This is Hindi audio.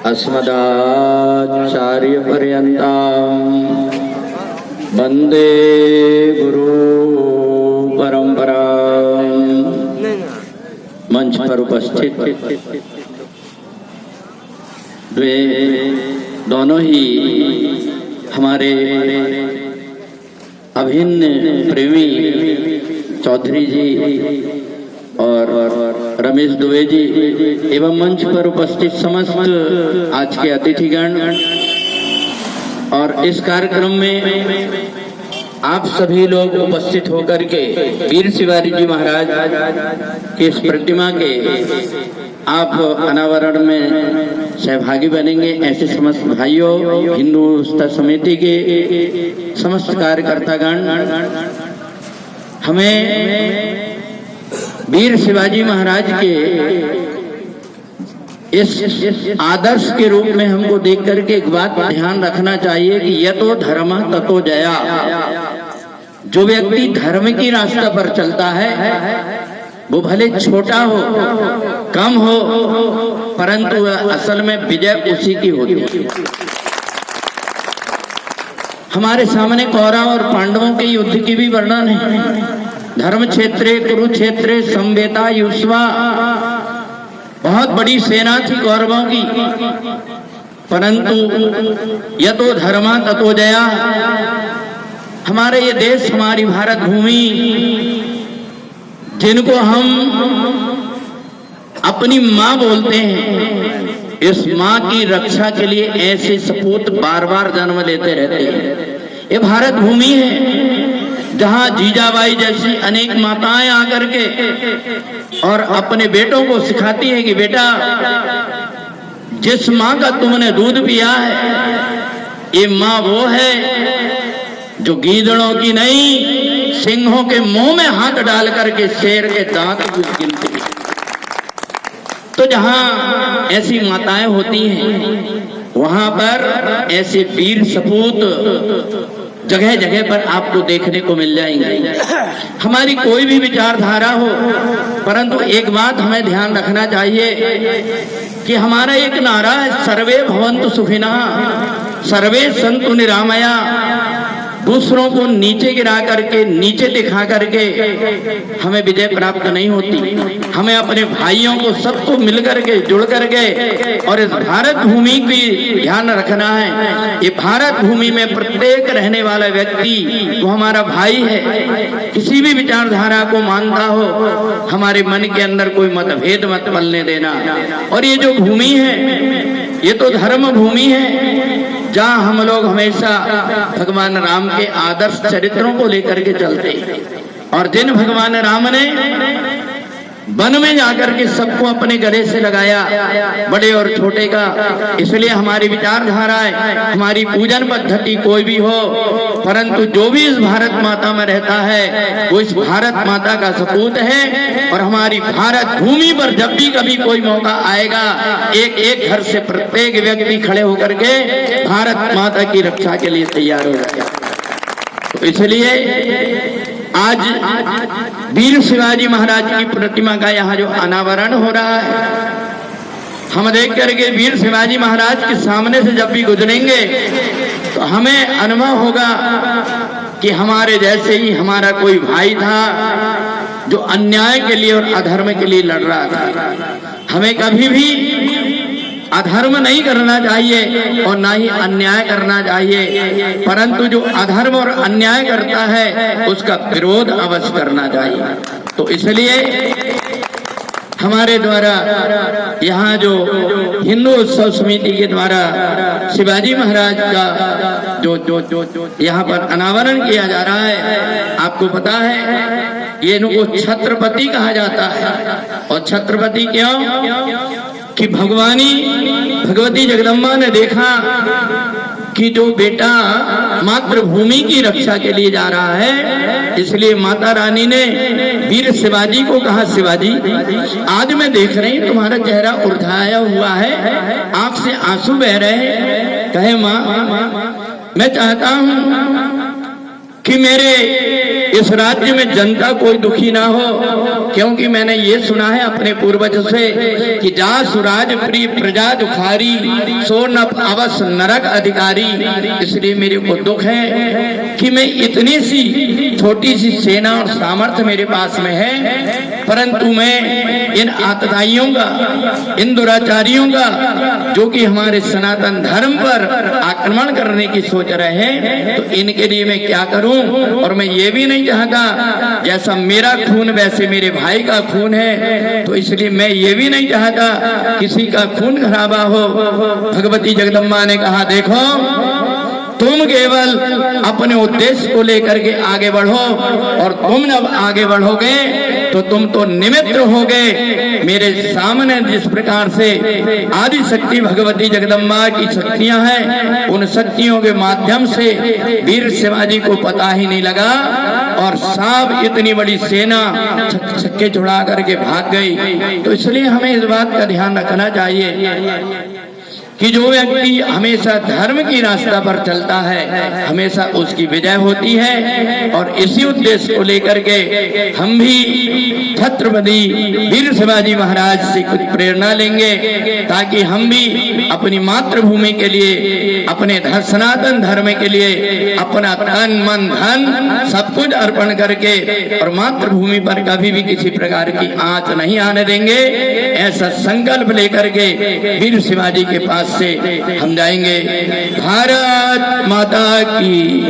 अस्मदाचार्यपर्यन्तां वन्दे गुरु परंपरां। मंच पर उपस्थित दोनों ही हमारे अभिन्न प्रेमी चौधरी जी और रमेश दुबे जी एवं मंच पर उपस्थित समस्त आज के अतिथिगण और इस कार्यक्रम में आप सभी लोग उपस्थित होकर के वीर शिवाजी जी महाराज की इस प्रतिमा के आप अनावरण में सहभागी बनेंगे, ऐसे समस्त भाइयों, हिंदू उस्ताद समिति के समस्त कार्यकर्तागण हमें वीर शिवाजी महाराज के इस आदर्श के रूप में हमको देख करके एक बात ध्यान रखना चाहिए कि यतो धर्म ततो जया। जो व्यक्ति धर्म की रास्ता पर चलता है वो भले छोटा हो, कम हो, परंतु असल में विजय उसी की होती है। हमारे सामने कौरव और पांडवों के युद्ध की भी वर्णन है। धर्म क्षेत्रे कुरुक्षेत्रे संवेता युष्वा, बहुत बड़ी सेना थी कौरवों की, परंतु यतो धर्मा ततो जया। हमारे ये देश, हमारी भारत भूमि, जिनको हम अपनी माँ बोलते हैं, इस माँ की रक्षा के लिए ऐसे सपूत बार बार जन्म लेते रहते हैं। ये भारत भूमि है जहाँ जीजाबाई जैसी अनेक माताएं आकर के और अपने बेटों को सिखाती है कि बेटा, जिस माँ का तुमने दूध पिया है, ये माँ वो है जो गीदड़ों की नहीं, सिंहों के मुंह में हाथ डाल करके शेर के दांत गिनती है। तो जहाँ ऐसी माताएं होती हैं, वहां पर ऐसे वीर सपूत जगह जगह पर आपको देखने को मिल जाएंगे। हमारी कोई भी विचारधारा हो, परंतु एक बात हमें ध्यान रखना चाहिए कि हमारा एक नारा है, सर्वे भवन्तु सुखिनः सर्वे सन्तु निरामया। दूसरों को नीचे गिरा करके, नीचे दिखा करके हमें विजय प्राप्त नहीं होती। हमें अपने भाइयों को सबको मिल करके, जुड़ करके और इस भारत भूमि की ध्यान रखना है। ये भारत भूमि में प्रत्येक रहने वाला व्यक्ति वो हमारा भाई है। किसी भी विचारधारा को मानता हो, हमारे मन के अंदर कोई मतभेद मत पलने देना। और ये जो भूमि है, ये तो धर्म भूमि है जहाँ हम लोग हमेशा भगवान राम के आदर्श चरित्रों को लेकर के चलते हैं। और जिन भगवान राम ने वन में जाकर के सबको अपने गले से लगाया, बड़े और छोटे का, इसलिए हमारी विचारधारा है, हमारी पूजन पद्धति कोई भी हो, परंतु जो भी इस भारत माता में रहता है वो इस भारत माता का सपूत है। और हमारी भारत भूमि पर जब भी कभी कोई मौका आएगा, एक एक घर से प्रत्येक व्यक्ति खड़े होकर के भारत माता की रक्षा के लिए तैयार हो जाएगा। तो इसलिए आज वीर शिवाजी महाराज की प्रतिमा का यहाँ जो अनावरण हो रहा है, हम देख करके वीर शिवाजी महाराज के सामने से जब भी गुजरेंगे तो हमें अनुभव होगा कि हमारे जैसे ही हमारा कोई भाई था जो अन्याय के लिए और अधर्म के लिए लड़ रहा था। हमें कभी भी अधर्म नहीं करना चाहिए और ना ही अन्याय करना चाहिए, परंतु जो अधर्म और अन्याय करता है उसका विरोध अवश्य करना चाहिए। तो इसलिए हमारे द्वारा यहाँ जो हिंदू उत्सव समिति के द्वारा शिवाजी महाराज का जो यहाँ पर अनावरण किया जा रहा है, आपको पता है ये इनको छत्रपति कहा जाता है। और छत्रपति क्यों? कि भगवती जगदम्बा ने देखा कि जो बेटा मातृभूमि की रक्षा के लिए जा रहा है, इसलिए माता रानी ने वीर शिवाजी को कहा, शिवाजी आज मैं देख रही हूँ तुम्हारा चेहरा उर्धाया हुआ है, आंख से आंसू बह रहे हैं। कहे माँ, मैं चाहता हूँ कि मेरे इस राज्य में जनता कोई दुखी ना हो, क्योंकि मैंने ये सुना है अपने पूर्वज से कि जा सुराज प्रिय प्रजा दुखारी, सो न अवश्य नरक अधिकारी। इसलिए मेरे को दुख है कि मैं इतनी सी छोटी सी सेना और सामर्थ्य मेरे पास में है, परंतु मैं इन आतताइयों का, इन दुराचारियों का, जो कि हमारे सनातन धर्म पर आक्रमण करने की सोच रहे हैं, तो इनके लिए मैं क्या करूं। और मैं ये भी नहीं चाहता जैसा मेरा खून वैसे मेरे भाई का खून है, तो इसलिए मैं ये भी नहीं चाहता किसी का खून खराबा हो। भगवती जगदम्बा ने कहा, देखो तुम केवल अपने उद्देश्य को लेकर के आगे बढ़ो, और तुम जब आगे बढ़ोगे तो तुम तो निमित्त होगे। मेरे सामने जिस प्रकार से आदि शक्ति भगवती जगदम्बा की शक्तियां हैं, उन शक्तियों के माध्यम से वीर शिवाजी को पता ही नहीं लगा और सांप इतनी बड़ी सेना छक्के छुड़ा करके भाग गई। तो इसलिए हमें इस बात का ध्यान रखना चाहिए कि जो व्यक्ति हमेशा धर्म की रास्ता पर चलता है, हमेशा उसकी विजय होती है। और इसी उद्देश्य को लेकर के हम भी छत्रपति वीर शिवाजी महाराज से कुछ प्रेरणा लेंगे, ताकि हम भी अपनी मातृभूमि के लिए, अपने सनातन धर्म के लिए अपना तन मन धन सब कुछ अर्पण करके और मातृभूमि पर कभी भी किसी प्रकार की आंच नहीं आने देंगे। ऐसा संकल्प लेकर के वीर शिवाजी के पास से हम जाएंगे। भारत माता की